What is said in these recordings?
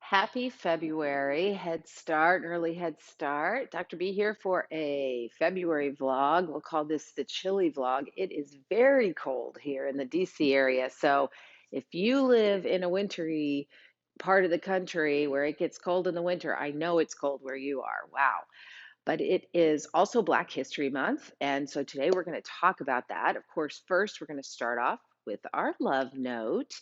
Happy February, Head Start, early Head Start. Dr. B here for a February vlog. We'll call this the chilly vlog. It is very cold here in the DC area. So if you live in a wintry part of the country where it gets cold in the winter, I know it's cold where you are. Wow. But it is also Black History Month. And so today we're going to talk about that. Of course, first we're going to start off with our love note.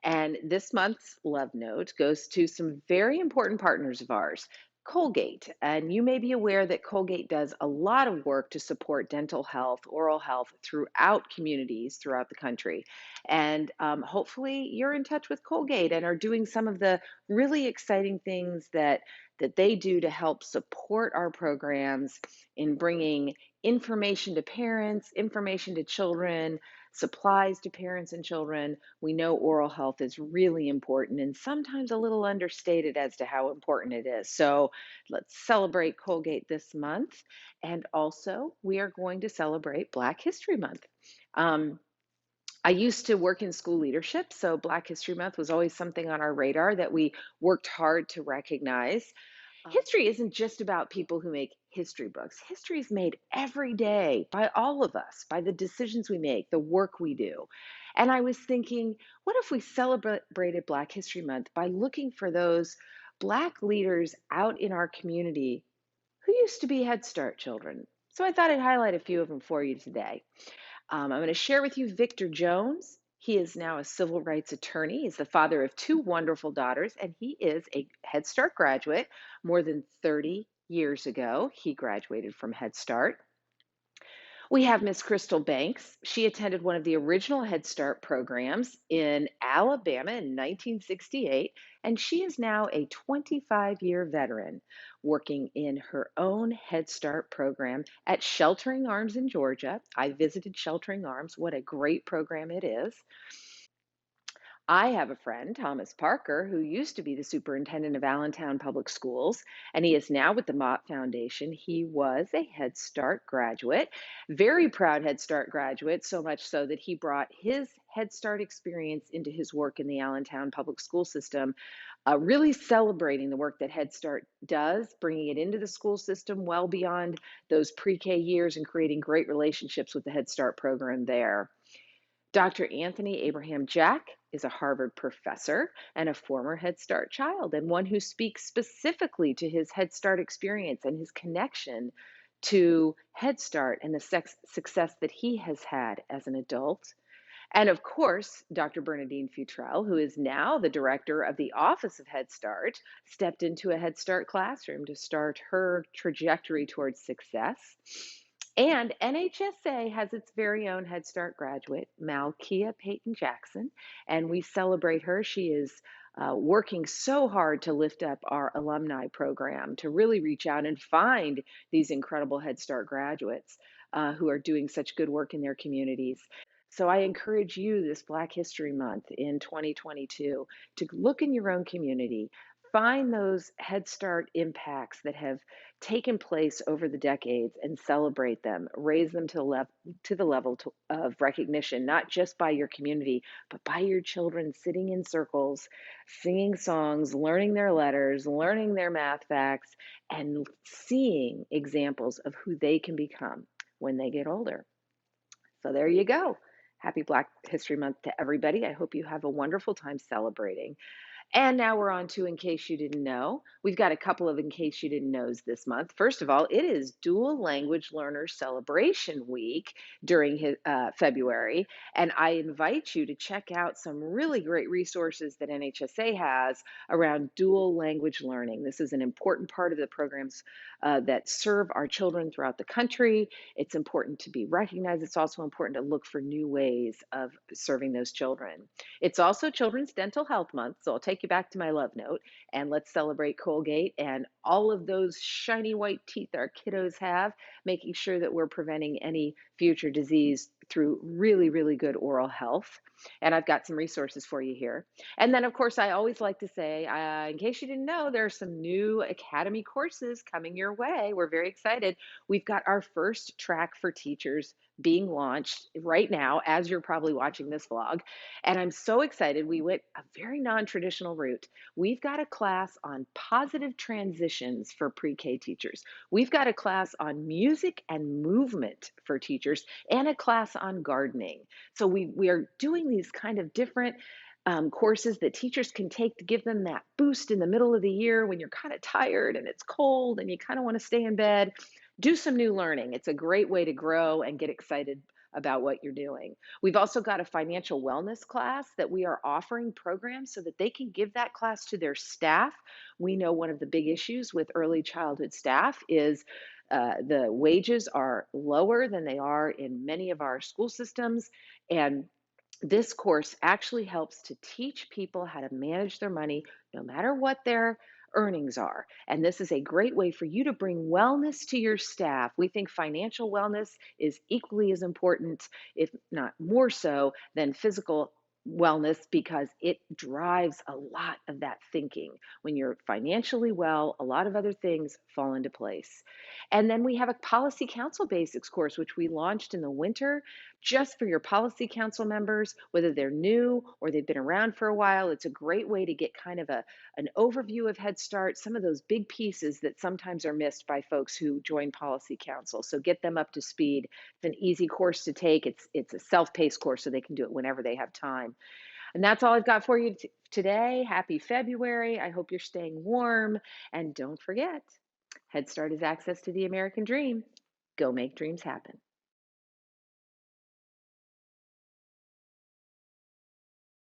And this month's love note goes to some very important partners of ours, Colgate. And you may be aware that Colgate does a lot of work to support dental health, oral health throughout communities throughout the country. And hopefully you're in touch with Colgate and are doing some of the really exciting things that they do to help support our programs in bringing information to parents, information to children, supplies to parents and children. We know oral health is really important and sometimes a little understated as to how important it is. So let's celebrate Colgate this month. And also, we are going to celebrate Black History Month. Um, I used to work in school leadership, so Black History Month was always something on our radar that we worked hard to recognize. History isn't just about people who make history books. History is made every day by all of us, by the decisions we make, the work we do. And I was thinking, what if we celebrated Black History Month by looking for those Black leaders out in our community who used to be Head Start children? So I thought I'd highlight a few of them for you today. I'm going to share with you Victor Jones. He is now a civil rights attorney. He's the father of two wonderful daughters, and he is a Head Start graduate. More than 30 years ago, he graduated from Head Start. We have Miss Crystal Banks. She attended one of the original Head Start programs in Alabama in 1968, and she is now a 25-year veteran working in her own Head Start program at Sheltering Arms in Georgia. I visited Sheltering Arms. What a great program it is. I have a friend, Thomas Parker, who used to be the superintendent of Allentown Public Schools, and he is now with the Mott Foundation. He was a Head Start graduate, very proud Head Start graduate, so much so that he brought his Head Start experience into his work in the Allentown Public School system, really celebrating the work that Head Start does, bringing it into the school system well beyond those pre-K years and creating great relationships with the Head Start program there. Dr. Anthony Abraham Jack is a Harvard professor and a former Head Start child, and one who speaks specifically to his Head Start experience and his connection to Head Start and the success that he has had as an adult. And of course, Dr. Bernadine Futrell, who is now the director of the Office of Head Start, stepped into a Head Start classroom to start her trajectory towards success. And NHSA has its very own Head Start graduate, Malkia Payton Jackson, and we celebrate her. She is working so hard to lift up our alumni program, to really reach out and find these incredible Head Start graduates who are doing such good work in their communities. So I encourage you this Black History Month in 2022 to look in your own community, find those Head Start impacts that have taken place over the decades and celebrate them, raise them to the level of recognition, not just by your community, but by your children sitting in circles, singing songs, learning their letters, learning their math facts, and seeing examples of who they can become when they get older. So there you go. Happy Black History Month to everybody. I hope you have a wonderful time celebrating. And now we're on to In Case You Didn't Know. We've got a couple of In Case You Didn't Knows this month. First of all, it is Dual Language Learner Celebration Week during February. And I invite you to check out some really great resources that NHSA has around dual language learning. This is an important part of the programs that serve our children throughout the country. It's important to be recognized. It's also important to look for new ways of serving those children. It's also Children's Dental Health Month, so I'll take you back to my love note and let's celebrate Colgate and all of those shiny white teeth our kiddos have, making sure that we're preventing any future disease through really, really good oral health. And I've got some resources for you here. And then, of course, I always like to say, in case you didn't know, there are some new Academy courses coming your way. We're very excited. We've got our first track for teachers being launched right now as you're probably watching this vlog. And I'm so excited. We went a very non traditional route. We've got a class on positive transitions for pre K teachers, we've got a class on music and movement for teachers, and a class on gardening. So we are doing these kind of different courses that teachers can take to give them that boost in the middle of the year when you're kind of tired and it's cold and you kind of want to stay in bed. Do some new learning. It's a great way to grow and get excited about what you're doing. We've also got a financial wellness class that we are offering programs so that they can give that class to their staff. We know one of the big issues with early childhood staff is the wages are lower than they are in many of our school systems. And this course actually helps to teach people how to manage their money no matter what their earnings are. And this is a great way for you to bring wellness to your staff. We think financial wellness is equally as important, if not more so, than physical wellness because it drives a lot of that thinking. When you're financially well, a lot of other things fall into place. And then we have a policy council basics course, which we launched in the winter just for your policy council members, whether they're new or they've been around for a while. It's a great way to get kind of an overview of Head Start, some of those big pieces that sometimes are missed by folks who join policy council. So get them up to speed. It's an easy course to take. It's a self-paced course, so they can do it whenever they have time. And that's all I've got for you today. Happy February. I hope you're staying warm. And don't forget, Head Start is access to the American dream. Go make dreams happen.